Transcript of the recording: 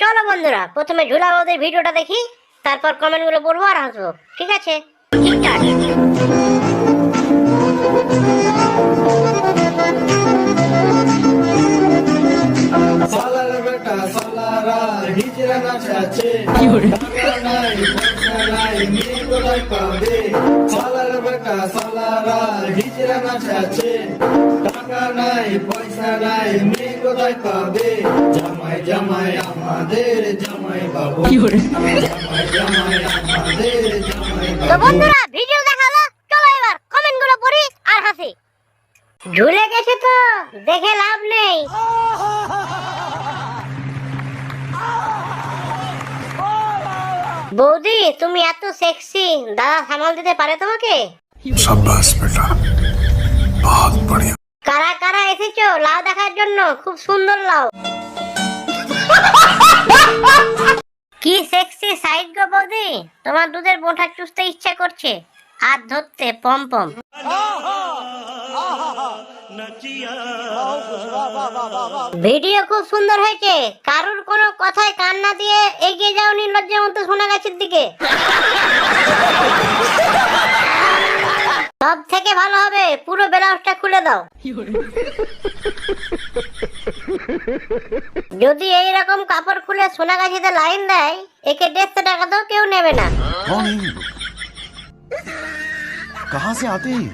চলো বন্ধুরা, প্রথমে ঝুলা বৌদির ভিডিওটা দেখি, তারপর কমেন্ট গুলো পড়বো আর হাসবো, ঠিক আছে? ঠিকঠাক। সালার বেটা সালারা হিজরা নাচাছে টাকা নাই পয়সা নাই মেয়ে কোথায় পাবে সালার বেটা সালারা হিজরা নাচাছে টাকা নাই পয়সা নাই মেয়ে কোথায় পাবে জামাই জামাই আমাদের জামাই বাবু জামাই জামাই আমাদের জামাই তো বাবু। বন্ধুরা, ভিডিও দেখা হলো, চলো এবার কমেন্ট গুলো পড়ি আর হাসি। ঝুলে গেছে তো দেখে লাভ নেই। বৌদি তুমি এত সেক্সি, দাদা সামাল দিতে পারে তোমাকে? शाबाश बेटा, बहुत बढ़िया। কারা কারা এসেছো লাউ দেখার জন্য? খুব সুন্দর লাউ। কি সেক্সি সাইড গো বৌদি, তোমার দুধের বোঁটা চুষতে ইচ্ছা করছে আর ধরতে পম পম। ভিডিও খুব সুন্দর হয়েছে, কারুর কোনো কথায় কান না দিয়ে এগিয়ে যাও নির্লজ্জের মতো সোনা গাছের দিকে। সব থেকে ভালো হবে পুরো ব্লাউজটা খুলে দাও। যদি এইরকম কাপড় খুলে সোনা গাছিতে লাইন দেয়, একে 150 টাকা তো কেউ নেবে না। कौन है ये लोग? कहाँ से आते हैं?